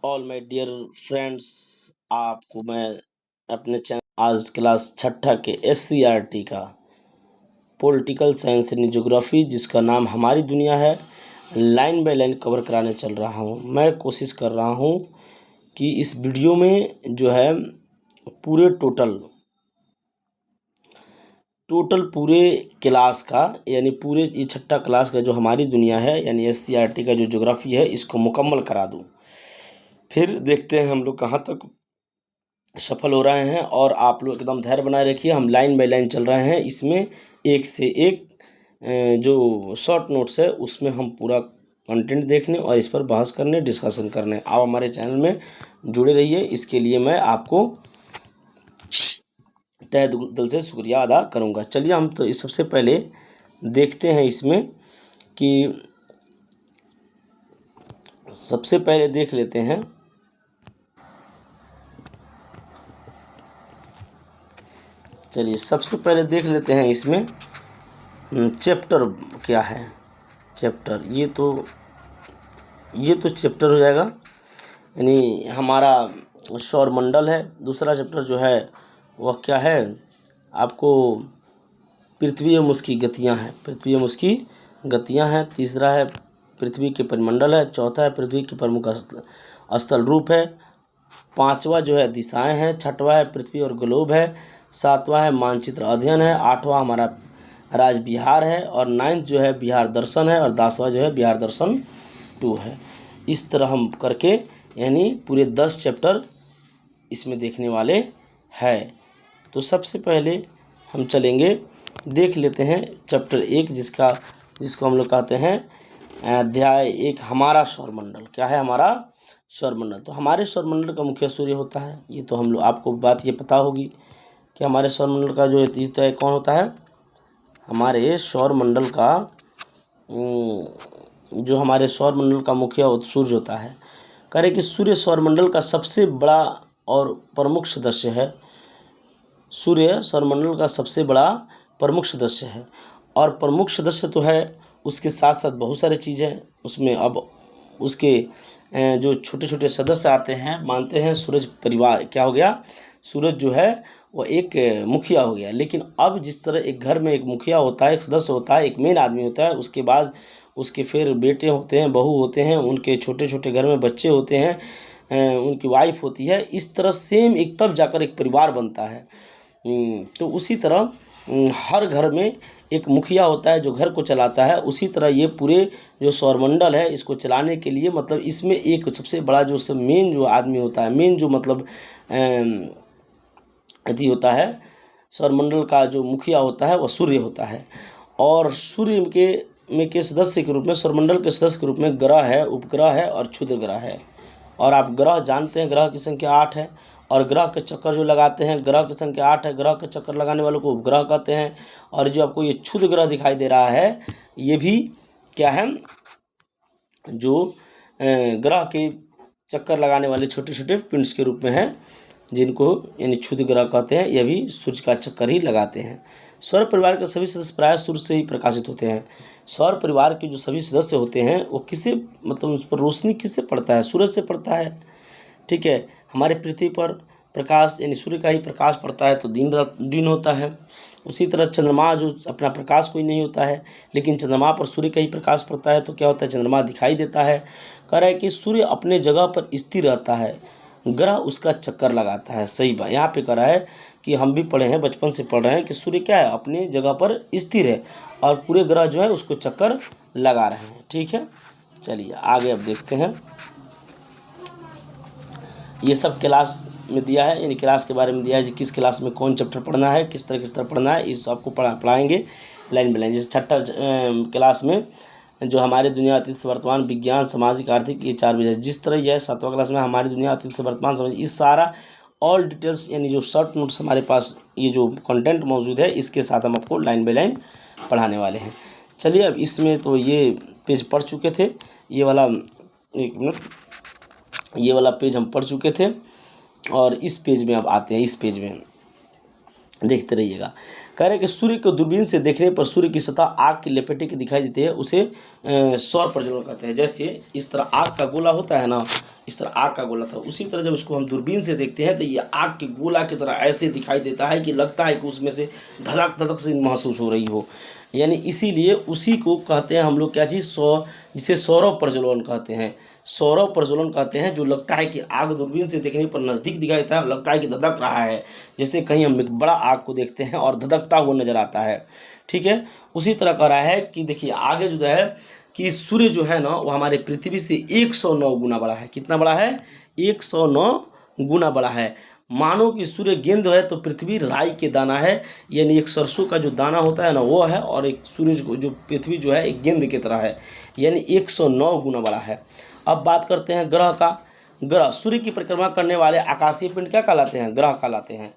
All my dear friends, आपको मैं अपने चैनल आज क्लास छठा के SCRT का पॉलिटिकल साइंस यानी ज्योग्राफी जिसका नाम हमारी दुनिया है, लाइन बाय लाइन कवर कराने चल रहा हूँ। मैं कोशिश कर रहा हूँ कि इस वीडियो में जो है पूरे टोटल पूरे क्लास का यानी पूरे ये छठा क्लास का जो हमारी दुनिया है यानी SCRT का जो ज्योग्राफी है इसको मुकम्मल करा दूँ। फिर देखते हैं हम लोग कहाँ तक सफल हो रहे हैं। और आप लोग एकदम धैर्य बनाए रखिए, हम लाइन बाय लाइन चल रहे हैं। इसमें एक से एक जो शॉर्ट नोट्स है उसमें हम पूरा कंटेंट देखने और इस पर बहस करने, डिस्कशन करने। आप हमारे चैनल में जुड़े रहिए, इसके लिए मैं आपको तहे दिल से शुक्रिया अदा करूंगा। चलिए हम तो इस सबसे पहले देखते हैं इसमें कि सबसे पहले देख लेते हैं चलिए सबसे पहले देख लेते हैं इसमें चैप्टर क्या है। चैप्टर ये तो चैप्टर हो जाएगा यानी हमारा सौरमंडल है। दूसरा चैप्टर जो है वह क्या है, आपको पृथ्वी एवं उसकी गतियां हैं, पृथ्वी एवं उसकी गतियां हैं। तीसरा है पृथ्वी के परिमंडल है। चौथा है पृथ्वी के प्रमुख स्थल रूप है। पांचवा जो है दिशाएं हैं। छठवां है पृथ्वी और ग्लोब है। सातवां है मानचित्र अध्ययन है। आठवां हमारा राज्य बिहार है। और नाइन्थ जो है बिहार दर्शन है। और 10वां जो है बिहार दर्शन 2 है। इस तरह हम करके यानी पूरे 10 चैप्टर इसमें देखने वाले हैं। तो सबसे पहले हम चलेंगे, देख लेते हैं चैप्टर 1 जिसको हम लोग कहते हैं अध्याय 1 हमारा सौरमंडल। क्या है हमारा सौरमंडल? तो हमारे सौरमंडल का मुखिया सूर्य होता है। ये तो हम लोग आपको बात ये पता होगी कि हमारे सौरमंडल का जो है कौन होता है। हमारे सौरमंडल का हमारे सौरमंडल का मुखिया सूर्य होता है। कह रहे कि सूर्य सौरमंडल का सबसे बड़ा और प्रमुख सदस्य है। सूर्य सौरमंडल का सबसे बड़ा प्रमुख सदस्य है। और प्रमुख सदस्य तो है, उसके साथ साथ बहुत सारी चीज़ें उसमें। अब उसके जो छोटे छोटे सदस्य आते हैं, मानते हैं सूरज परिवार क्या हो गया, सूरज जो है वो एक मुखिया हो गया। लेकिन अब जिस तरह एक घर में एक मुखिया होता है, एक सदस्य होता है, एक मेन आदमी होता है, उसके बाद उसके फिर बेटे होते हैं, बहू होते हैं, उनके छोटे छोटे घर में बच्चे होते हैं, उनकी वाइफ होती है। इस तरह सेम एक तब जाकर एक परिवार बनता है। तो उसी तरह हर घर में एक मुखिया होता है जो घर को चलाता है। उसी तरह ये पूरे जो सौरमंडल है इसको चलाने के लिए मतलब इसमें एक सबसे बड़ा जो सब मेन जो आदमी होता है, मेन जो मतलब अति होता है, सौरमंडल का जो मुखिया होता है वह सूर्य होता है। और सूर्य के सदस्य के रूप में, सौरमंडल के सदस्य के रूप में ग्रह है, उपग्रह है और क्षुद्र ग्रह है। और आप ग्रह जानते हैं, ग्रह की संख्या 8 है। और ग्रह के चक्कर जो लगाते हैं, ग्रह की संख्या 8 है। ग्रह के चक्कर लगाने वालों को उपग्रह कहते हैं। और जो आपको ये क्षुद्र ग्रह दिखाई दे रहा है, ये भी क्या है, जो ग्रह के चक्कर लगाने वाले छोटे छोटे पिंड्स के रूप में है, जिनको यानी क्षुद्र ग्रह कहते हैं। यह भी सूर्य का चक्कर ही लगाते हैं। सौर परिवार के सभी सदस्य प्रायः सूर्य से ही प्रकाशित होते हैं। सौर परिवार के जो सभी सदस्य होते हैं वो किससे, मतलब उस पर रोशनी किससे पड़ता है? सूरज से पड़ता है। ठीक है, हमारे पृथ्वी पर प्रकाश यानी सूर्य का ही प्रकाश पड़ता है तो दिन होता है। उसी तरह चंद्रमा जो अपना प्रकाश कोई नहीं होता है, लेकिन चंद्रमा पर सूर्य का ही प्रकाश पड़ता है तो क्या होता है, चंद्रमा दिखाई देता है। कह रहा है कि सूर्य अपने जगह पर स्थिर रहता है, ग्रह उसका चक्कर लगाता है। सही बात यहाँ पे कह रहा है कि हम भी पढ़े हैं, बचपन से पढ़ रहे हैं कि सूर्य क्या है, अपनी जगह पर स्थिर है और पूरे ग्रह जो है उसको चक्कर लगा रहे हैं। ठीक है, चलिए आगे अब देखते हैं। ये सब क्लास में दिया है, यानी क्लास के बारे में दिया है कि किस क्लास में कौन चैप्टर पढ़ना है, किस तरह पढ़ना है, इस आपको पढ़ाएंगे लाइन बाय लाइन। जैसे छठा क्लास में जो हमारी दुनिया अतीत से वर्तमान, विज्ञान, सामाजिक, आर्थिक, ये 4 विषय। जिस तरह यह 7वां क्लास में हमारी दुनिया अतीत से वर्तमान, समझ, इस सारा ऑल डिटेल्स यानी जो शॉर्ट नोट्स हमारे पास ये जो कंटेंट मौजूद है इसके साथ हम आपको लाइन बाय लाइन पढ़ाने वाले हैं। चलिए अब इसमें तो ये पेज पढ़ चुके थे, ये वाला, एक मिनट, ये वाला पेज हम पढ़ चुके थे। और इस पेज में अब आते हैं, इस पेज में देखते रहिएगा। कह रहे हैं कि सूर्य को दूरबीन से देखने पर सूर्य की सतह आग की लपेटे की दिखाई देती है, उसे सौर प्रज्वलन कहते हैं। जैसे इस तरह आग का गोला होता है ना, इस तरह आग का गोला था। उसी तरह जब उसको हम दूरबीन से देखते हैं तो ये आग के गोला की तरह ऐसे दिखाई देता है कि लगता है कि उसमें से धड़क धड़क से महसूस हो रही हो। यानी इसीलिए उसी को कहते हैं हम लोग क्या चीज़, जिसे सौरव प्रज्वलन कहते हैं। सौरव प्रज्वलन कहते हैं, जो लगता है कि आग दूरबीन से देखने पर नज़दीक दिखाई देता है, लगता है कि धधक रहा है, जैसे कहीं हम एक बड़ा आग को देखते हैं और धधकता हुआ नजर आता है। ठीक है, उसी तरह कह रहा है कि देखिए आगे जो है कि सूर्य जो है ना वो हमारे पृथ्वी से 109 गुना बड़ा है। कितना बड़ा है? 109 गुना बड़ा है। मानो कि सूर्य गेंद है तो पृथ्वी राई के दाना है, यानी एक सरसों का जो दाना होता है ना वो है, और एक सूरज को जो पृथ्वी जो है एक गेंद की तरह है, यानी 109 गुना बड़ा है। अब बात करते हैं ग्रह का। ग्रह सूर्य की परिक्रमा करने वाले आकाशीय पिंड क्या कहलाते हैं? ग्रह कहलाते हैं।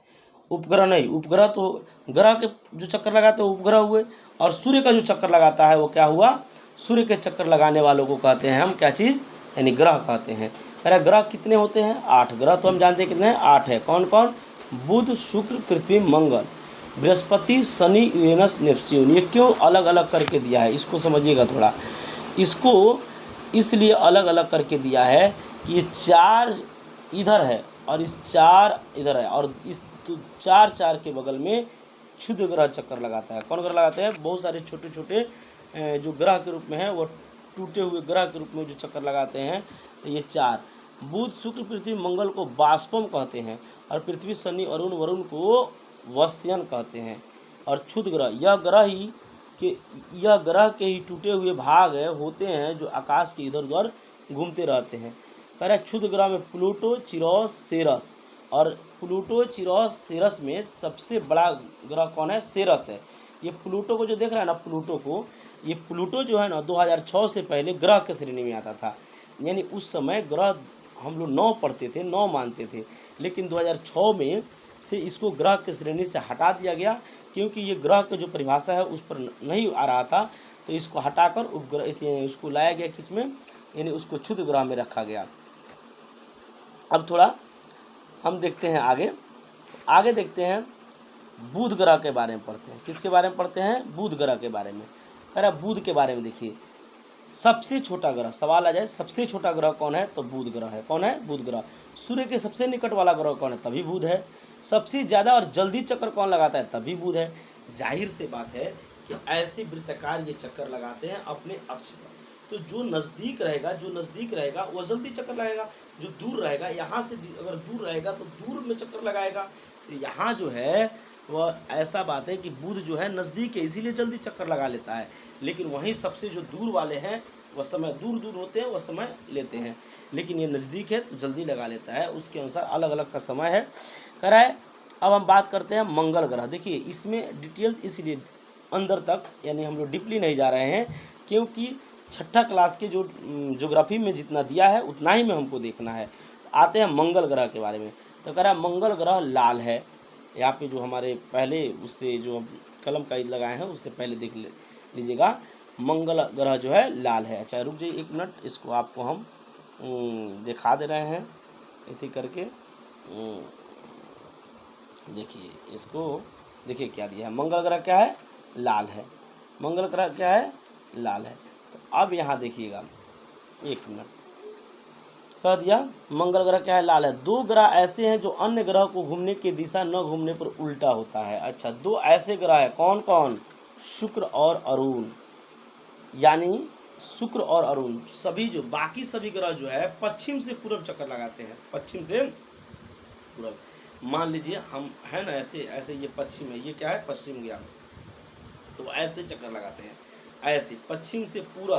उपग्रह नहीं, उपग्रह तो ग्रह के जो चक्कर लगाते हैं उपग्रह हुए, और सूर्य का जो चक्कर लगाता है वो क्या हुआ? सूर्य के चक्कर लगाने वालों को कहते हैं हम क्या चीज़? यानी ग्रह कहते हैं। अरे ग्रह कितने होते हैं? 8 ग्रह तो हम जानते हैं कितने हैं, 8 है। कौन कौन? बुध, शुक्र, पृथ्वी, मंगल, बृहस्पति, शनि, यूरेनस, नेपच्यून। ये क्यों अलग अलग करके दिया है इसको समझिएगा थोड़ा। इसको इसलिए अलग अलग करके दिया है कि ये 4 इधर है और इस 4 इधर है, और इस 4 के बगल में क्षुद्र ग्रह चक्कर लगाता है। कौन ग्रह लगाते हैं? बहुत सारे छोटे छोटे जो ग्रह के रूप में है वो टूटे हुए ग्रह के रूप में जो चक्कर लगाते हैं, तो ये 4 बुध, शुक्र, पृथ्वी, मंगल को बाष्पम कहते हैं, और पृथ्वी, शनि, अरुण, वरुण को वस्यन कहते हैं। और क्षुद्र ग्रह यह ग्रह के ही टूटे हुए भाग होते हैं जो आकाश के इधर उधर घूमते रहते हैं। कह रहा है क्षुद्र ग्रह में प्लूटो, चिरस, सेरस, और प्लूटो, चिरस, सेरस में सबसे बड़ा ग्रह कौन है? सेरस है। ये प्लूटो को जो देख रहा है ना, प्लूटो को, ये प्लूटो जो है ना 2006 से पहले ग्रह के श्रेणी में आता था। यानी उस समय ग्रह हम लोग 9 पढ़ते थे, 9 मानते थे, लेकिन 2006 में से इसको ग्रह के श्रेणी से हटा दिया गया, क्योंकि ये ग्रह की जो परिभाषा है उस पर नहीं आ रहा था, तो इसको हटाकर उपग्रह उसको लाया गया किसमें? यानी उसको क्षुद्र ग्रह में रखा गया। अब थोड़ा हम देखते हैं आगे देखते हैं बुध ग्रह के बारे में पढ़ते हैं। किसके बारे में पढ़ते हैं? बुध ग्रह के बारे में। कह रहा बुध के बारे में देखिए, सबसे छोटा ग्रह, सवाल आ जाए सबसे छोटा ग्रह कौन है? तो बुध ग्रह है। कौन है? बुध ग्रह। सूर्य के सबसे निकट वाला ग्रह कौन है? तभी बुध है। सबसे ज़्यादा और जल्दी चक्कर कौन लगाता है? तभी बुध है। जाहिर से बात है कि ऐसे वृत्ताकार ये चक्कर लगाते हैं अपने अक्ष पर। तो जो नज़दीक रहेगा वो जल्दी चक्कर लगाएगा, जो दूर रहेगा, यहाँ से अगर दूर रहेगा तो दूर में चक्कर लगाएगा। तो यहाँ जो है वह ऐसा बात है कि बुध जो है नज़दीक है, इसीलिए जल्दी चक्कर लगा लेता है, लेकिन वहीं सबसे जो दूर वाले हैं वह समय दूर होते हैं, वह समय लेते हैं, लेकिन ये नज़दीक है तो जल्दी लगा लेता है। उसके अनुसार अलग अलग का समय है। कह रहा है अब हम बात करते हैं मंगल ग्रह। देखिए इसमें डिटेल्स इसलिए अंदर तक यानी हम लोग डीपली नहीं जा रहे हैं, क्योंकि 6ठा क्लास के जो ज्योग्राफी में जितना दिया है उतना ही में हमको देखना है। तो आते हैं मंगल ग्रह के बारे में। तो कह रहा है मंगल ग्रह लाल है। यहाँ पे जो हमारे पहले उससे जो कलम का लगाए हैं उससे पहले देख लीजिएगा, मंगल ग्रह जो है लाल है। अच्छा रुक जाइए 1 मिनट, इसको आपको हम दिखा दे रहे हैं इसी करके। देखिए इसको, देखिए क्या दिया है, मंगल ग्रह क्या है? लाल है। मंगल ग्रह क्या है? लाल है। तो अब यहाँ देखिएगा 1 मिनट, कह दिया मंगल ग्रह क्या है? लाल है। 2 ग्रह ऐसे हैं जो अन्य ग्रह को घूमने की दिशा न घूमने पर उल्टा होता है। अच्छा 2 ऐसे ग्रह है, कौन कौन? शुक्र और अरुण। यानी शुक्र और अरुण, सभी जो बाकी सभी ग्रह जो है पश्चिम से पूर्व चक्कर लगाते हैं, पश्चिम से पूर्व। मान लीजिए हम है ना ऐसे ऐसे, ये पश्चिम है, ये क्या है? पश्चिम गया, तो ऐसे चक्कर लगाते हैं, ऐसे पश्चिम से पूर्व।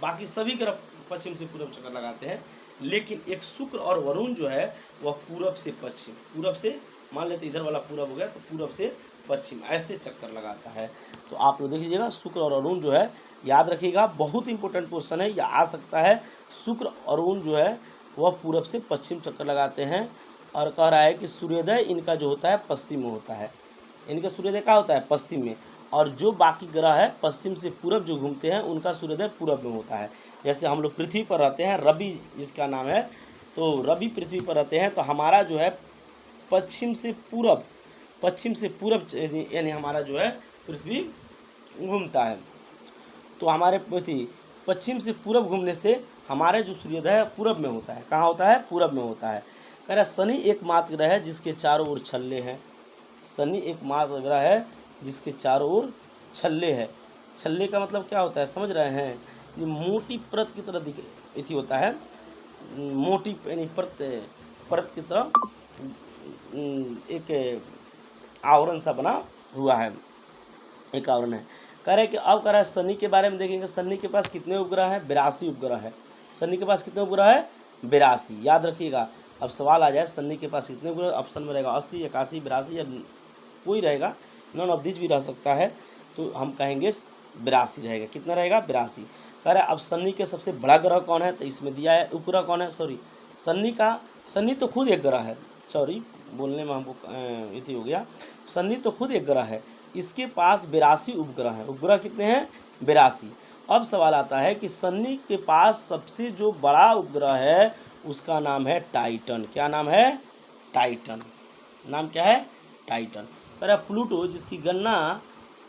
बाकी सभी ग्रह पश्चिम से पूर्व चक्कर लगाते हैं, लेकिन एक शुक्र और वरुण जो है वह पूरब से पश्चिम, पूरब से मान लेते इधर वाला पूरब हो गया तो पूरब से पश्चिम ऐसे चक्कर लगाता है। तो आप लोग देख लीजिएगा शुक्र और अरुण जो है, याद रखिएगा बहुत इंपॉर्टेंट क्वेश्चन है, या आ सकता है। शुक्र और अरुण जो है वह पूरब से पश्चिम चक्कर लगाते हैं, और कह रहा है कि सूर्योदय इनका जो होता है पश्चिम में होता है। इनका सूर्योदय क्या होता है? पश्चिम में। और जो बाकी ग्रह है पश्चिम से पूरब जो घूमते हैं उनका सूर्योदय पूरब में होता है। जैसे हम लोग पृथ्वी पर रहते हैं, रवि जिसका नाम है, तो रवि पृथ्वी पर रहते हैं, तो हमारा जो है पश्चिम से पूरब यानी हमारा जो है पृथ्वी घूमता है। तो हमारे पृथ्वी पश्चिम से पूरब घूमने से हमारे जो सूर्योदय है पूरब में होता है। कहाँ होता है? पूरब में होता है। कह रहा शनि एकमात्र ग्रह है जिसके चारों ओर छल्ले हैं। शनि एकमात्र ग्रह है जिसके चारों ओर छल्ले है। छल्ले का मतलब क्या होता है समझ रहे हैं? ये मोटी परत की तरह दिख इति होता है, मोटी यानी परत की तरह एक आवरण सा बना हुआ है, एक आवरण है। कह रहे कि अब कह रहा है शनि के बारे में देखेंगे। शनि के पास कितने उपग्रह हैं? 82 उपग्रह है। शनि के पास कितने उपग्रह है? 82। याद रखिएगा, अब सवाल आ जाए शनि के पास कितने उपग्रह, ऑप्शन में रहेगा 80, 81, 82 या कोई रहेगा, नॉन ऑफ दिस भी रह सकता है, तो हम कहेंगे 82 रहेगा। कितना रहेगा? 82। कह रहा है अब शनि के सबसे बड़ा ग्रह कौन है? तो इसमें दिया है उपग्रह कौन है, सॉरी शनि तो खुद एक ग्रह है, सॉरी बोलने में हमको इति हो गया। शनि तो खुद एक ग्रह है, इसके पास 82 उपग्रह हैं। उपग्रह कितने हैं? 82। अब सवाल आता है कि शनि के पास सबसे जो बड़ा उपग्रह है उसका नाम है टाइटन। क्या नाम है? टाइटन। नाम क्या है? टाइटन। पर प्लूटो जिसकी गणना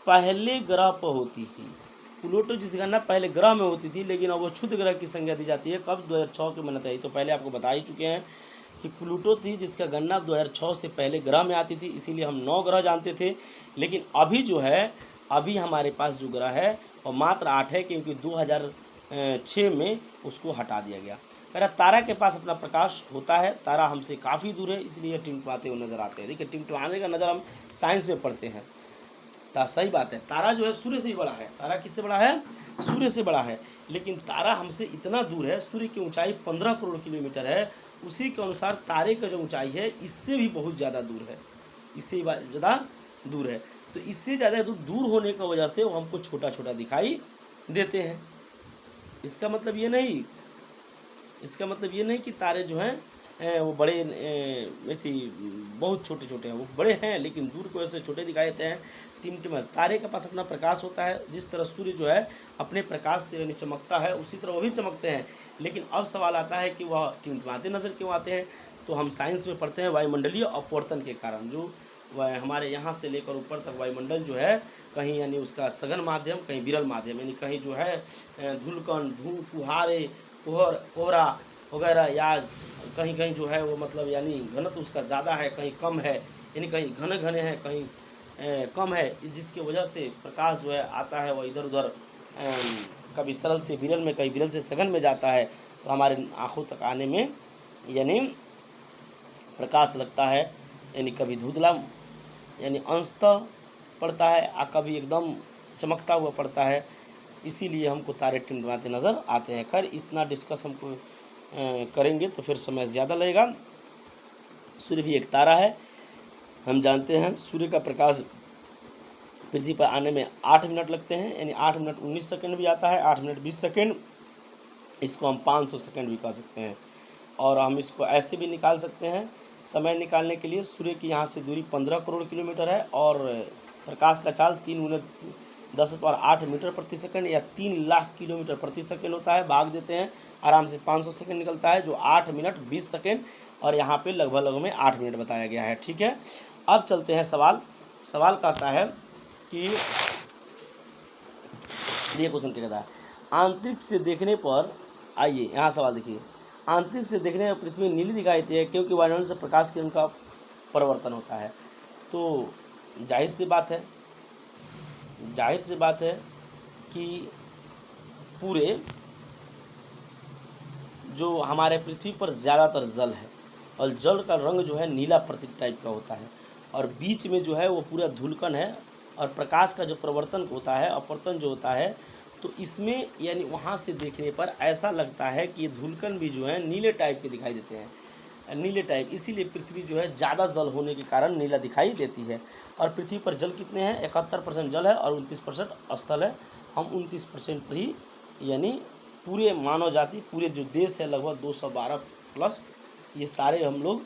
पहले ग्रह पर होती थी, प्लूटो जिसकी गणना पहले ग्रह में होती थी, लेकिन अब वो क्षुद्र ग्रह की संज्ञा दी जाती है। कब? 2006 के में आई। तो पहले आपको बता ही चुके हैं कि प्लूटो थी जिसका गणना 2006 से पहले ग्रह में आती थी, इसीलिए हम 9 ग्रह जानते थे। लेकिन अभी जो है, अभी हमारे पास जो ग्रह है वो मात्र 8 है, क्योंकि 2006 में उसको हटा दिया गया। कह रहा तारा के पास अपना प्रकाश होता है, तारा हमसे काफ़ी दूर है, इसलिए टिमटिमाते हुए नजर आते हैं। देखिए टिमटिमाने का नज़र हम साइंस में पढ़ते हैं, सही बात है। तारा जो है सूर्य से ही बड़ा है। तारा किससे बड़ा है? सूर्य से बड़ा है। लेकिन तारा हमसे इतना दूर है, सूर्य की ऊंचाई 15 करोड़ किलोमीटर है, उसी के अनुसार तारे का जो ऊंचाई है इससे भी बहुत ज़्यादा दूर है, इससे ज़्यादा दूर है। तो इससे ज़्यादा दूर होने की वजह से वो हमको छोटा छोटा दिखाई देते हैं। इसका मतलब ये नहीं कि तारे जो हैं वो बड़े बहुत छोटे छोटे हैं, वो बड़े हैं लेकिन दूर की वजह से छोटे दिखाई देते हैं। टिमटिमा तारे के पास अपना प्रकाश होता है, जिस तरह सूर्य जो है अपने प्रकाश से यानी चमकता है, उसी तरह वो भी चमकते हैं। लेकिन अब सवाल आता है कि वह टिमटिमाते नज़र क्यों आते हैं? तो हम साइंस में पढ़ते हैं वायुमंडलीय अपवर्तन के कारण। जो वह हमारे यहाँ से लेकर ऊपर तक वायुमंडल जो है, कहीं यानी उसका सघन माध्यम, कहीं विरल माध्यम, यानी कहीं जो है धूलकण, धूल, कुहारे, कोहरा वगैरह, या कहीं कहीं जो है वो मतलब यानी घनत्व उसका ज़्यादा है, कहीं कम है, यानी कहीं घने घने हैं, कहीं कम है, जिसकी वजह से प्रकाश जो है आता है वह इधर उधर कभी सरल से विरल में, कभी विरल से सघन में जाता है। तो हमारे आँखों तक आने में यानी प्रकाश लगता है, यानी कभी धुंधला यानी अंशतः पड़ता है और कभी एकदम चमकता हुआ पड़ता है। इसीलिए हमको तारे टिमटिमाते नज़र आते हैं। खैर इतना डिस्कस हमको करेंगे तो फिर समय ज़्यादा लगेगा। सूर्य भी एक तारा है, हम जानते हैं। सूर्य का प्रकाश पृथ्वी पर आने में 8 मिनट लगते हैं, यानी 8 मिनट 19 सेकंड भी आता है, 8 मिनट 20 सेकंड, इसको हम 500 सेकंड भी कह सकते हैं। और हम इसको ऐसे भी निकाल सकते हैं, समय निकालने के लिए सूर्य की यहाँ से दूरी 15 करोड़ किलोमीटर है और प्रकाश का चाल 3 मिनट 10⁸ मीटर प्रति सेकंड या 3 लाख किलोमीटर प्रति सेकंड होता है। भाग देते हैं आराम से 500 सेकंड निकलता है, जो 8 मिनट 20 सेकंड, और यहाँ पे लगभग में 8 मिनट बताया गया है। ठीक है, अब चलते हैं सवाल कहता है कि ये क्वेश्चन क्या कहता है, आंतरिक से देखने पर, आइए यहाँ सवाल देखिए, आंतरिक से देखने पर पृथ्वी नीली दिखाई देती है क्योंकि वायुमंडल से प्रकाश किरण का परिवर्तन होता है। तो जाहिर सी बात है कि पूरे जो हमारे पृथ्वी पर ज़्यादातर जल है और जल का रंग जो है नीला प्रतीक टाइप का होता है, और बीच में जो है वो पूरा धूलकण है, और प्रकाश का जो परिवर्तन होता है, अपवर्तन जो होता है, तो इसमें यानी वहाँ से देखने पर ऐसा लगता है कि ये धूलकण भी जो है नीले टाइप के दिखाई देते हैं, नीले टाइप। इसीलिए पृथ्वी जो है ज़्यादा जल होने के कारण नीला दिखाई देती है। और पृथ्वी पर जल कितने हैं? 71% जल है और 29% स्थल है। हम 29% पर ही यानी पूरे मानव जाति, पूरे जो देश है लगभग 212 प्लस, ये सारे हम लोग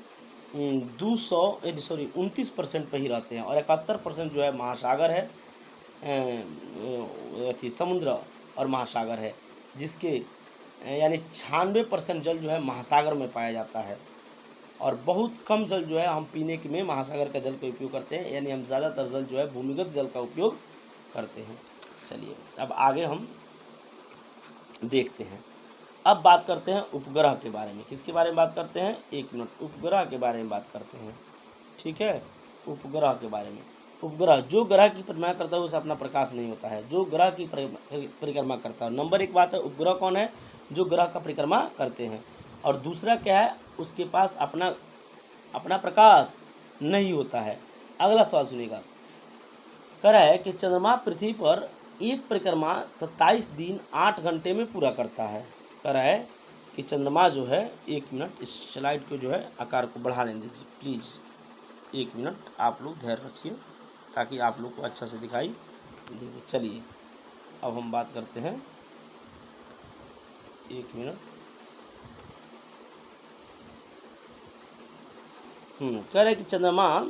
29% पर ही रहते हैं। और 71% जो है महासागर है, समुद्र और महासागर है, जिसके यानी 96% जल जो है महासागर में पाया जाता है, और बहुत कम जल जो है हम पीने के में महासागर का जल का उपयोग करते हैं, यानी हम ज़्यादातर जल जो है भूमिगत जल का उपयोग करते हैं। चलिए अब आगे हम देखते हैं। अब बात करते हैं उपग्रह के बारे में। किसके बारे में बात करते हैं? एक मिनट, उपग्रह के बारे में बात करते हैं। ठीक है, उपग्रह के बारे में। उपग्रह जो ग्रह की परिक्रमा करता है उसे अपना प्रकाश नहीं होता है, जो ग्रह की परिक्रमा करता है। नंबर एक बात है, उपग्रह कौन है? जो ग्रह का परिक्रमा करते हैं। और दूसरा क्या है? उसके पास अपना प्रकाश नहीं होता है। अगला सवाल सुनिएगा, कह रहा है कि चंद्रमा पृथ्वी पर एक परिक्रमा 27 दिन 8 घंटे में पूरा करता है। कह रहा है कि चंद्रमा जो है, एक मिनट इस स्लाइड को जो है आकार को बढ़ा लेने दीजिए प्लीज़। एक मिनट आप लोग धैर्य रखिए ताकि आप लोग को अच्छा से दिखाई दे। चलिए अब हम बात करते हैं, एक मिनट। कह रहे हैं कि चंद्रमा,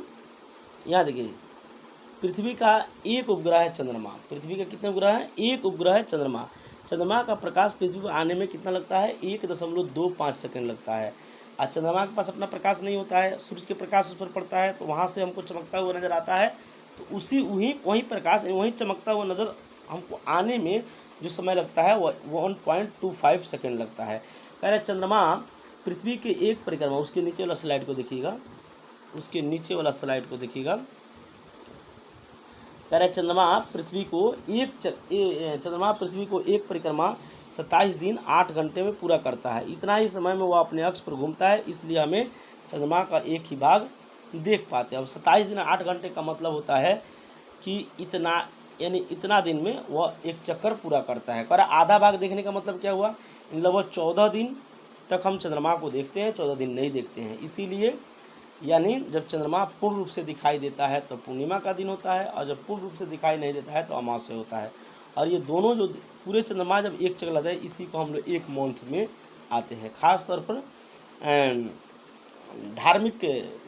यहाँ देखिए, पृथ्वी का एक उपग्रह है चंद्रमा। पृथ्वी का कितने उपग्रह है? एक उपग्रह है चंद्रमा। चंद्रमा का प्रकाश पृथ्वी पर आने में कितना लगता है? 1.25 सेकंड लगता है। और चंद्रमा के पास अपना प्रकाश नहीं होता है, सूर्य के प्रकाश उस पर पड़ता है तो वहाँ से हमको चमकता हुआ नज़र आता है। तो वही प्रकाश वहीं चमकता हुआ नज़र हमको आने में जो समय लगता है वो 1.25 सेकेंड लगता है। कह रहे चंद्रमा पृथ्वी के एक परिक्रमा, उसके नीचे वाला स्लाइड को देखिएगा, उसके नीचे वाला स्लाइड को देखिएगा। कह रहे चंद्रमा पृथ्वी को एक परिक्रमा 27 दिन 8 घंटे में पूरा करता है। इतना ही समय में वह अपने अक्ष पर घूमता है, इसलिए हमें चंद्रमा का एक ही भाग देख पाते हैं। अब 27 दिन 8 घंटे का मतलब होता है कि इतना दिन में वह एक चक्कर पूरा करता है। पर आधा भाग देखने का मतलब क्या हुआ? लगभग 14 दिन तक हम चंद्रमा को देखते हैं, 14 दिन नहीं देखते हैं। इसीलिए यानी जब चंद्रमा पूर्ण रूप से दिखाई देता है तो पूर्णिमा का दिन होता है, और जब पूर्ण रूप से दिखाई नहीं देता है तो अमावस्या होता है। और ये दोनों जो पूरे चंद्रमा जब एक चक्कर लगाते हैं, इसी को हम लोग एक मंथ में आते हैं। खास तौर पर धार्मिक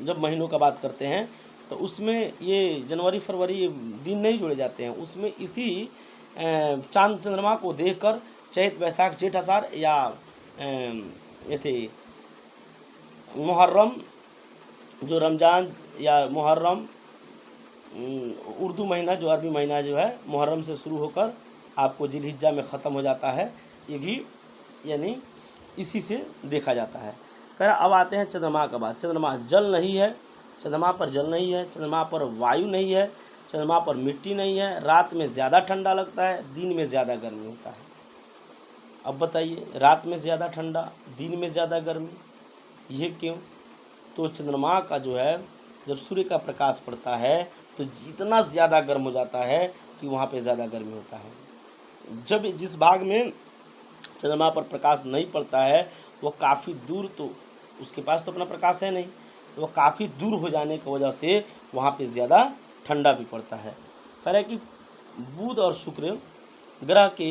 जब महीनों का बात करते हैं तो उसमें ये जनवरी फरवरी दिन नहीं जोड़े जाते हैं, उसमें इसी चांद चंद्रमा को देखकर चैत वैशाख जेठ आषाढ़ या ये थे मुहर्रम, जो रमज़ान या मुहर्रम उर्दू महीना, जो अरबी महीना जो है मुहर्रम से शुरू होकर आपको जिलहिज्जा में ख़त्म हो जाता है, ये भी यानी इसी से देखा जाता है। कह अब आते हैं चंद्रमा का बात। चंद्रमा जल नहीं है, चंद्रमा पर जल नहीं है, चंद्रमा पर वायु नहीं है, चंद्रमा पर मिट्टी नहीं है। रात में ज़्यादा ठंडा लगता है, दिन में ज़्यादा गर्मी होता है। अब बताइए, रात में ज़्यादा ठंडा, दिन में ज़्यादा गर्मी, ये क्यों? तो चंद्रमा का जो है जब सूर्य का प्रकाश पड़ता है तो जितना ज़्यादा गर्म हो जाता है कि वहाँ पे ज़्यादा गर्मी होता है। जब जिस भाग में चंद्रमा पर प्रकाश नहीं पड़ता है वो काफ़ी दूर, तो उसके पास तो अपना प्रकाश है नहीं, तो वो काफ़ी दूर हो जाने की वजह से वहाँ पे ज़्यादा ठंडा भी पड़ता है। कह रहे कि बुध और शुक्र ग्रह के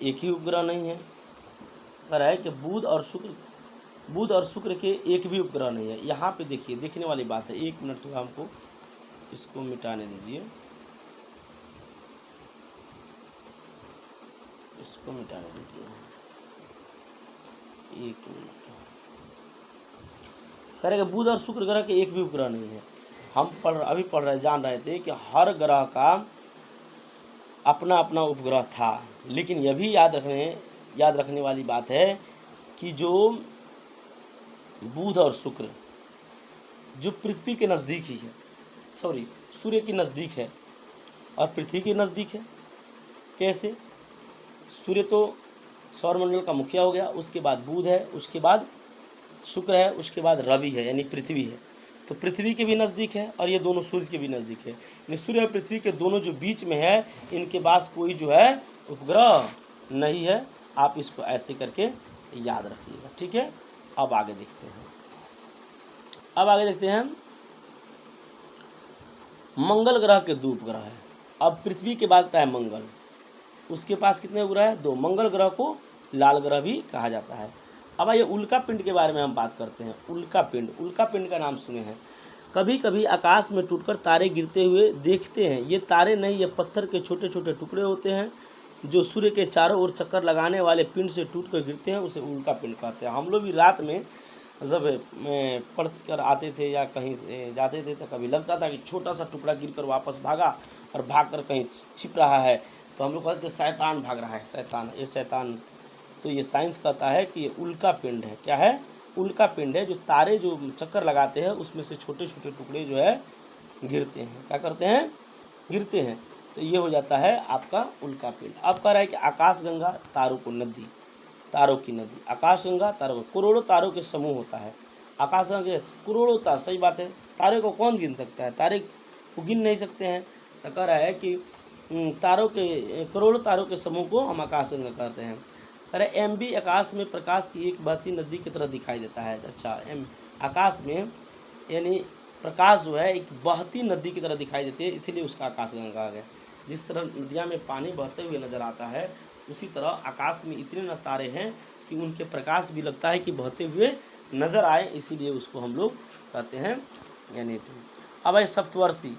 एक ही उपग्रह नहीं है। कह रहा है कि बुध और शुक्र के एक भी उपग्रह नहीं है। यहाँ पे देखिए, देखने वाली बात है। एक मिनट तो हमको इसको मिटाने दीजिए, इसको मिटाने दीजिए, एक मिनट। कह रहे कि बुध और शुक्र ग्रह के एक भी उपग्रह नहीं है। हम जान रहे थे कि हर ग्रह का अपना अपना उपग्रह था, लेकिन यह भी याद रखने वाली बात है कि जो बुध और शुक्र जो पृथ्वी के नज़दीक ही है, सूर्य के नज़दीक है और पृथ्वी के नज़दीक है। कैसे? सूर्य तो सौरमंडल का मुखिया हो गया, उसके बाद बुध है, उसके बाद शुक्र है, उसके बाद रवि है यानी पृथ्वी है। तो पृथ्वी के भी नज़दीक है और ये दोनों सूर्य के भी नज़दीक है। यानी सूर्य और पृथ्वी के दोनों जो बीच में है, इनके पास कोई जो है उपग्रह नहीं है। आप इसको ऐसे करके याद रखिएगा, ठीक है। अब आगे देखते हैं। मंगल ग्रह के 2 उपग्रह है। अब पृथ्वी के बाद आता है मंगल, उसके पास कितने उपग्रह है? 2। मंगल ग्रह को लाल ग्रह भी कहा जाता है। अब आइए उल्का पिंड के बारे में हम बात करते हैं। उल्का पिंड का नाम सुने हैं। कभी कभी आकाश में टूटकर तारे गिरते हुए देखते हैं। ये तारे नहीं, ये पत्थर के छोटे छोटे टुकड़े होते हैं जो सूर्य के चारों ओर चक्कर लगाने वाले पिंड से टूट कर गिरते हैं, उसे उल्का पिंड कहते हैं। हम लोग भी रात में जब पढ़ कर आते थे या कहीं जाते थे तो कभी लगता था कि छोटा सा टुकड़ा गिरकर वापस भागा और भाग कर कहीं छिप रहा है, तो हम लोग कहते थे शैतान भाग रहा है, शैतान, ये शैतान तो ये साइंस कहता है कि ये उल्का पिंड है। क्या है? उल्का पिंड है। जो तारे जो चक्कर लगाते हैं उसमें से छोटे छोटे टुकड़े जो है गिरते हैं। क्या करते हैं? गिरते हैं। तो ये हो जाता है आपका उल्का पिंड। अब कह रहा है कि आकाशगंगा तारों को नदी, तारों की नदी। आकाशगंगा तारों, करोड़ों तारों के समूह होता है आकाशगंगा के। करोड़ों तार, सही बात है। तारे को कौन गिन सकता है? तारे को गिन नहीं सकते हैं। तो कह रहा है कि तारों के, करोड़ों तारों के समूह को हम आकाशगंगा कहते हैं। कह रहे MB आकाश में प्रकाश की एक बहती नदी की तरह दिखाई देता है। अच्छा, आकाश में यानी प्रकाश जो है एक बहती नदी की तरह दिखाई देती है, इसीलिए उसका आकाशगंगा कहा गया। जिस तरह नदियाँ में पानी बहते हुए नजर आता है, उसी तरह आकाश में इतने न तारे हैं कि उनके प्रकाश भी लगता है कि बहते हुए नजर आए, इसीलिए उसको हम लोग कहते हैं यानी। अब है सप्तवर्षी।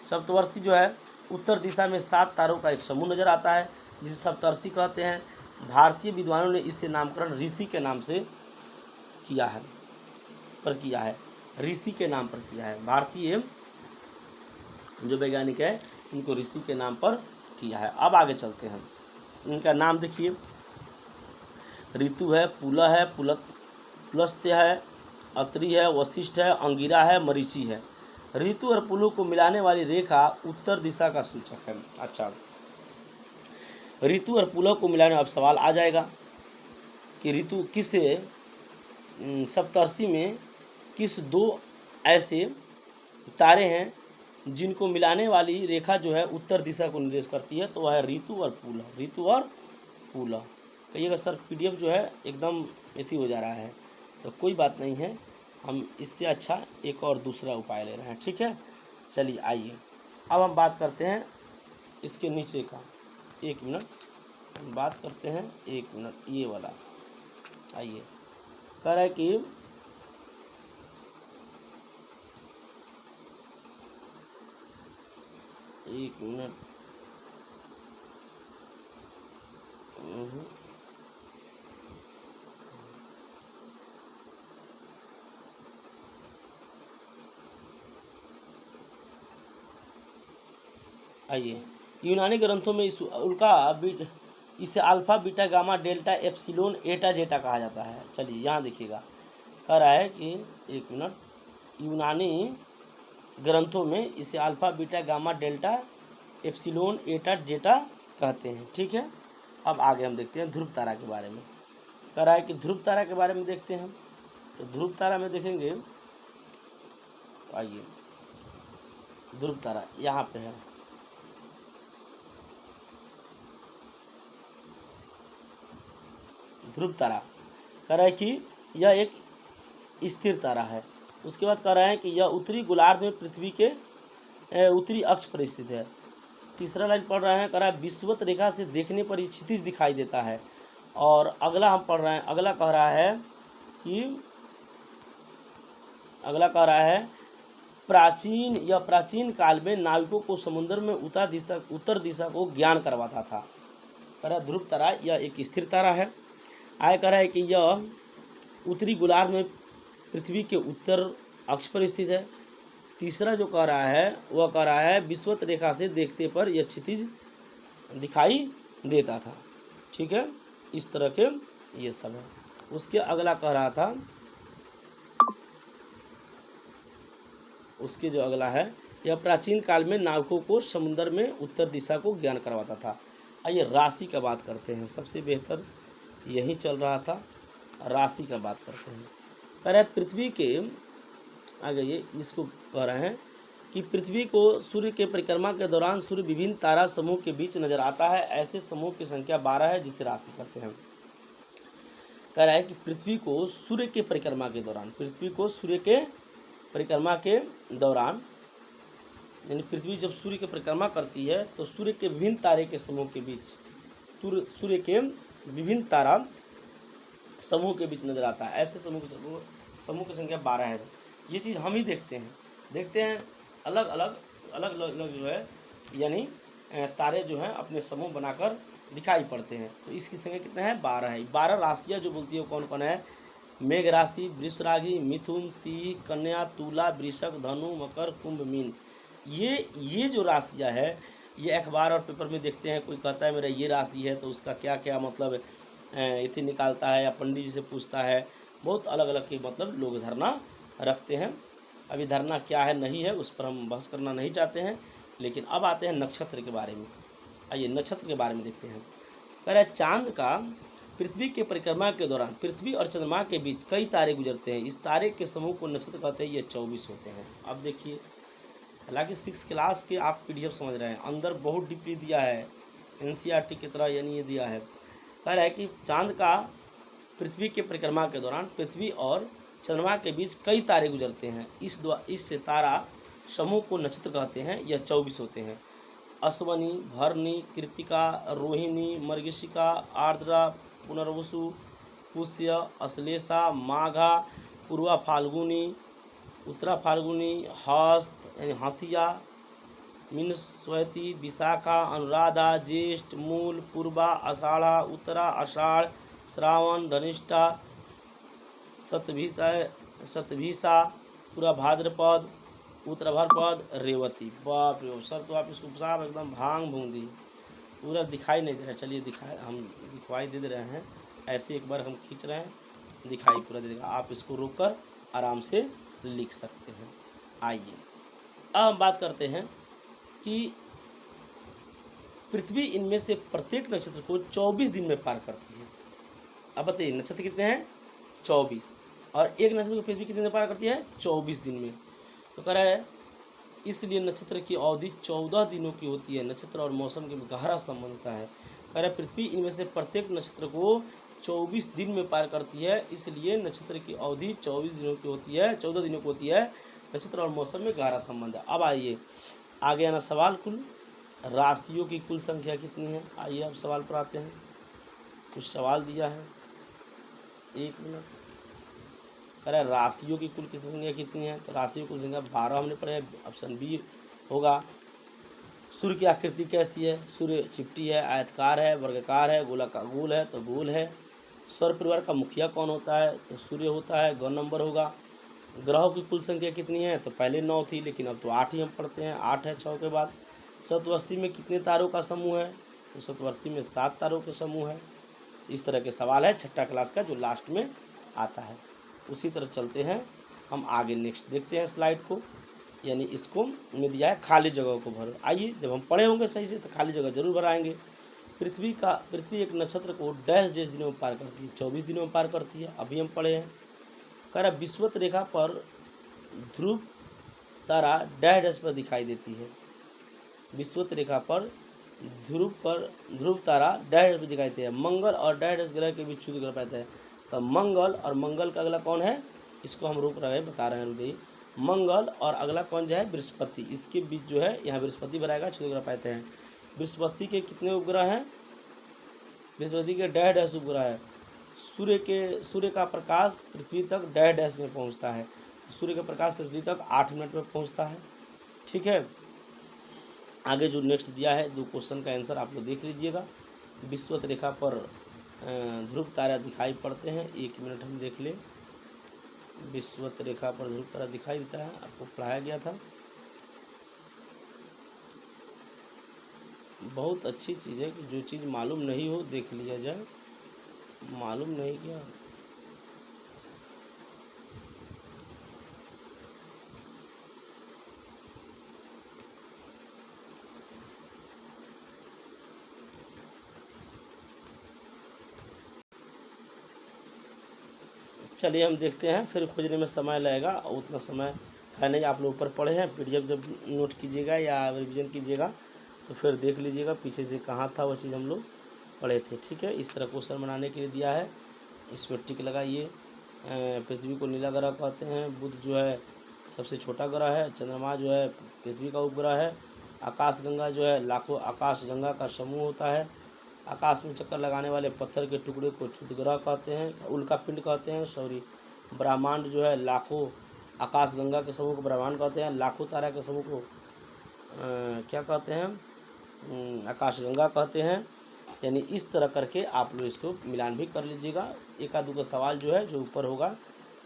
सप्तवर्षी जो है उत्तर दिशा में 7 तारों का एक समूह नजर आता है, जिसे सप्तवर्षी कहते हैं। भारतीय विद्वानों ने इससे नामकरण ऋषि के नाम से किया है, ऋषि के नाम पर किया है। भारतीय जो वैज्ञानिक है इनको ऋषि के नाम पर किया है। अब आगे चलते हैं। इनका नाम देखिए, ऋतु है, पुलह है, पुलस्त्य है, अत्रि है, वशिष्ठ है, अंगिरा है, मरीचि है। ऋतु और पुलु को मिलाने वाली रेखा उत्तर दिशा का सूचक है। अच्छा, ऋतु और पुलह को मिलाने, अब सवाल आ जाएगा कि ऋतु किस सप्तर्षि में किस 2 ऐसे तारे हैं जिनको मिलाने वाली रेखा जो है उत्तर दिशा को निर्देश करती है, तो वह है ऋतु और पुलह। ऋतु और पुलह। कहिएगा सर PDF जो है एकदम एथी हो जा रहा है, तो कोई बात नहीं है, हम इससे अच्छा एक और दूसरा उपाय ले रहे हैं। ठीक है, चलिए आइए अब हम बात करते हैं इसके नीचे का। 1 मिनट हम बात करते हैं, 1 मिनट ये वाला। आइए, कह रहा है कि एक मिनट, आइए। यूनानी ग्रंथों में इसे alpha, beta, gamma, delta, epsilon, एटा, जेटा कहा जाता है। चलिए यहाँ देखिएगा, कह रहा है कि 1 मिनट, यूनानी ग्रंथों में इसे alpha, beta, gamma, delta, epsilon, एटा, जेटा कहते हैं। ठीक है, अब आगे हम देखते हैं ध्रुव तारा के बारे में। कह रहा है कि ध्रुव तारा के बारे में देखते हैं। तो ध्रुव तारा में देखेंगे, आइए, ध्रुव तारा यहाँ पे है। ध्रुव तारा कह रहा है कि यह एक स्थिर तारा है। उसके बाद कह रहा है कि यह उत्तरी गोलार्ध में पृथ्वी के उत्तरी अक्ष पर स्थित है। तीसरा लाइन पढ़ रहे हैं, कह रहा है विषुवत रेखा से देखने पर ही क्षितिज दिखाई देता है। और अगला हम पढ़ रहे हैं, अगला कह रहा है प्राचीन काल में नाविकों को समुद्र में उत्तर दिशा को ज्ञान करवाता था। कह रहा है ध्रुव तारा यह एक स्थिर तारा है। आगे कह रहा है कि यह उत्तरी गोलार्ध में पृथ्वी के उत्तर अक्ष पर स्थित है। तीसरा जो कह रहा है वह कह रहा है विषुवत रेखा से देखते पर यह क्षितिज दिखाई देता था। ठीक है, इस तरह के ये सब है। उसके अगला कह रहा था, उसके जो अगला है, यह प्राचीन काल में नाविकों को समुद्र में उत्तर दिशा को ज्ञान करवाता था। आइए राशि का बात करते हैं, सबसे बेहतर यही चल रहा था, राशि का बात करते हैं। कह रहे पृथ्वी के आगे ये इसको कह रहे हैं कि पृथ्वी को सूर्य के परिक्रमा के दौरान सूर्य विभिन्न तारा समूह के बीच नजर आता है। ऐसे समूह की संख्या 12 है, जिसे राशि कहते हैं। कह रहा है कि पृथ्वी को सूर्य के परिक्रमा के दौरान, पृथ्वी को सूर्य के परिक्रमा के दौरान, यानी पृथ्वी जब सूर्य की परिक्रमा करती है तो सूर्य के विभिन्न तारे के समूह के बीच, सूर्य के विभिन्न तारा समूह के बीच नजर आता है। ऐसे समूह की संख्या 12 है। ये चीज़ हम ही देखते हैं अलग अलग जो है, यानी तारे जो हैं अपने समूह बनाकर दिखाई पड़ते हैं। तो इसकी संख्या कितना है? 12 है। 12 राशियाँ जो बोलती है कौन कौन है? मेघ राशि, वृष राशि, मिथुन, सिंह, कन्या, तुला, वृषभ, धनु, मकर, कुंभ, मीन। ये जो राशियाँ है, ये अखबार और पेपर में देखते हैं। कोई कहता है मेरा ये राशि है तो उसका क्या क्या मतलब इति निकालता है या पंडित जी से पूछता है। बहुत अलग अलग के मतलब लोग धरना रखते हैं। अभी धरना क्या है नहीं है उस पर हम बहस करना नहीं चाहते हैं, लेकिन अब आते हैं नक्षत्र के बारे में। आइए नक्षत्र के बारे में देखते हैं। कह रहा है चांद का पृथ्वी के परिक्रमा के दौरान पृथ्वी और चंद्रमा के बीच कई तारे गुजरते हैं। इस तारे के समूह को नक्षत्र कहते हैं। ये 24 होते हैं। अब देखिए, हालांकि 6 क्लास के आप PDF समझ रहे हैं, अंदर बहुत डीपली दिया है, NCERT की तरह यानी ये दिया है। कह रहा है कि चांद का पृथ्वी के परिक्रमा के दौरान पृथ्वी और चंद्रमा के बीच कई तारे गुजरते हैं। इससे तारा समूह को नक्षत्र कहते हैं। यह 24 होते हैं। अश्वनी, भरणी, कृतिका, रोहिणी, मृगशिका, आर्द्रा, पुनर्वसु, पुष्य, अश्लेषा, माघा, पूर्वा फाल्गुनी, उत्तरा फाल्गुनी, हस्त यानी हाथिया, मिनस्वती, विशाखा, अनुराधा, ज्येष्ठ, मूल, पूर्वा, आषाढ़ा, उत्तरा, आषाढ़, श्रावण, धनिष्ठा, शतभिषा, पूरा भाद्रपद, उत्तरा भाद्रपद, रेवती। बाप रे सर, तो आप इसको साफ एकदम भांग भूंग दी, पूरा दिखाई नहीं दे रहा। चलिए हम दिखवाई दे रहे हैं, ऐसे एक बार हम खींच रहे हैं, दिखाई पूरा दे देगा। आप इसको रोककर आराम से लिख सकते हैं। आइए अब हम बात करते हैं कि पृथ्वी इनमें से प्रत्येक नक्षत्र को 24 दिन में पार करती है। अब बताइए नक्षत्र कितने हैं? 24। और एक नक्षत्र को पृथ्वी कितने दिन में पार करती है? 24 दिन में। तो कह रहा है इसलिए नक्षत्र की अवधि 14 दिनों की होती है। नक्षत्र और मौसम के गहरा संबंध होता है। कह रहा है पृथ्वी इनमें से प्रत्येक नक्षत्र को 24 दिन में पार करती है, इसलिए नक्षत्र की अवधि 24 दिनों की होती है, 14 दिनों की होती है। नक्षत्र और मौसम में गहरा संबंध है। अब आइए आगे आना सवाल, कुल राशियों की कुल संख्या कितनी है? आइए अब सवाल पर आते हैं। कुछ सवाल दिया है, एक मिनट। कह रहा है राशियों की कुल संख्या कितनी है? तो राशियों की कुल संख्या 12 हमने पढ़े, ऑप्शन बी होगा। सूर्य की आकृति कैसी है? सूर्य चिपटी है, आयतकार है, वर्गाकार है, गोलाकार गोल है, तो गोल है। सौर परिवार का मुखिया कौन होता है? तो सूर्य होता है, गौ नंबर होगा। ग्रहों की कुल संख्या कितनी है? तो पहले 9 थी, लेकिन अब तो 8 ही हम पढ़ते हैं, 8 है 6 के बाद। सतवस्ती में कितने तारों का समूह है? तो सतवस्ती में 7 तारों के समूह है। इस तरह के सवाल है 6ठा क्लास का जो लास्ट में आता है। उसी तरह चलते हैं हम आगे, नेक्स्ट देखते हैं स्लाइड को, यानी इसको में दिया है खाली जगह को भरो। आइए जब हम पढ़े होंगे सही से तो खाली जगह जरूर भराएंगे। पृथ्वी एक नक्षत्र को डैश दिनों में पार करती है, 24 दिनों में पार करती है, अभी हम पढ़े हैं। कह रहा विषुवत रेखा पर ध्रुव तारा डैश पर दिखाई देती है। विषुवत रेखा पर ध्रुव तारा डैश पर दिखाई देती है। मंगल और डैश ग्रह के बीच क्षुद्र ग्रह पाते हैं। तो मंगल और मंगल का अगला कौन है? इसको हम रोक रहे हैं, बता रहे हैं रुकिए। मंगल और अगला कौन जो है? बृहस्पति। इसके बीच जो है यहाँ बृहस्पति बनाएगा, क्षुद्र ग्रह पाते हैं। बृहस्पति के कितने उपग्रह हैं? बृहस्पति के डैश उपग्रह है। सूर्य का प्रकाश पृथ्वी तक डैश में पहुंचता है। सूर्य का प्रकाश पृथ्वी तक 8 मिनट में पहुंचता है। ठीक है, आगे जो नेक्स्ट दिया है 2 क्वेश्चन का आंसर आप लोग देख लीजिएगा। विषुवत रेखा पर ध्रुव तारा दिखाई पड़ते हैं, 1 मिनट हम देख लें। विषुवत रेखा पर ध्रुव तारा दिखाई देता है, आपको पढ़ाया गया था। बहुत अच्छी चीज़ है कि जो चीज़ मालूम नहीं हो देख लिया जाए। मालूम नहीं क्या? चलिए हम देखते हैं, फिर खोजने में समय लगेगा और उतना समय है नहीं। आप लोग ऊपर पढ़े हैं, PDF जब नोट कीजिएगा या रिवीजन कीजिएगा तो फिर देख लीजिएगा पीछे से कहाँ था वो चीज़ हम लोग पढ़े थे। ठीक है, इस तरह क्वेश्चन बनाने के लिए दिया है, इसमें टिक लगाइए। पृथ्वी को नीला ग्रह कहते हैं। बुध जो है सबसे छोटा ग्रह है। चंद्रमा जो है पृथ्वी का उपग्रह है। आकाशगंगा जो है लाखों आकाशगंगा का समूह होता है। आकाश में चक्कर लगाने वाले पत्थर के टुकड़े को क्षुद्र ग्रह कहते हैं, उल्का पिंड कहते हैं। सॉरी, ब्रह्मांड जो है लाखों आकाशगंगा के समूह को ब्रह्मांड कहते हैं। लाखों तारा के समूह को क्या कहते हैं? आकाशगंगा कहते हैं। यानी इस तरह करके आप लोग इसको मिलान भी कर लीजिएगा। एक आध का सवाल जो है जो ऊपर होगा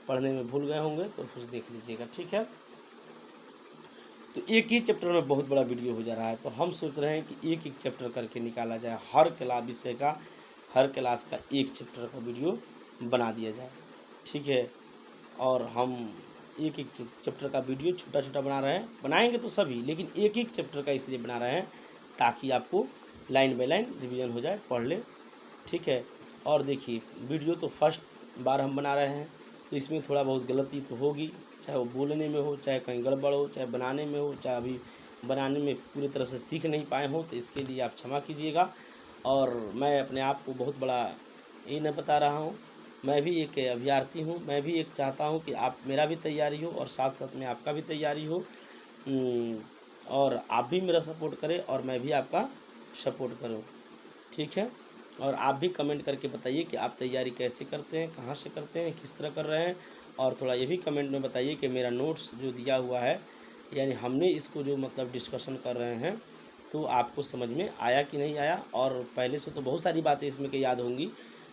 पढ़ने में भूल गए होंगे तो फिर देख लीजिएगा। ठीक है, तो एक ही चैप्टर में बहुत बड़ा वीडियो हो जा रहा है, तो हम सोच रहे हैं कि एक एक चैप्टर करके निकाला जाए। हर क्लास विषय का हर क्लास का एक चैप्टर का वीडियो बना दिया जाए, ठीक है। और हम एक एक चैप्टर का वीडियो छोटा छोटा बना रहे हैं, बनाएंगे तो सभी, लेकिन एक एक चैप्टर का इसलिए बना रहे हैं ताकि आपको लाइन बाय लाइन रिवीजन हो जाए, पढ़ ले, ठीक है। और देखिए वीडियो तो फर्स्ट बार हम बना रहे हैं, तो इसमें थोड़ा बहुत गलती तो होगी, चाहे वो बोलने में हो, चाहे कहीं गड़बड़ हो, चाहे बनाने में हो, चाहे अभी बनाने में पूरी तरह से सीख नहीं पाए हों, तो इसके लिए आप क्षमा कीजिएगा। और मैं अपने आप को बहुत बड़ा ये न बता रहा हूँ, मैं भी एक अभ्यर्थी हूँ, मैं भी एक चाहता हूँ कि आप मेरा भी तैयारी हो और साथ साथ में आपका भी तैयारी हो, और आप भी मेरा सपोर्ट करें और मैं भी आपका सपोर्ट करूँ, ठीक है। और आप भी कमेंट करके बताइए कि आप तैयारी कैसे करते हैं, कहाँ से करते हैं, किस तरह कर रहे हैं। और थोड़ा ये भी कमेंट में बताइए कि मेरा नोट्स जो दिया हुआ है, यानी हमने इसको जो मतलब डिस्कशन कर रहे हैं, तो आपको समझ में आया कि नहीं आया। और पहले से तो बहुत सारी बातें इसमें के याद होंगी,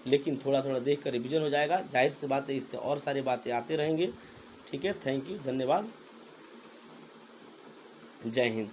लेकिन थोड़ा थोड़ा देख कर रिविज़न हो जाएगा, जाहिर सी बात है इससे और सारी बातें आते रहेंगे, ठीक है। थैंक यू, धन्यवाद, जय हिंद।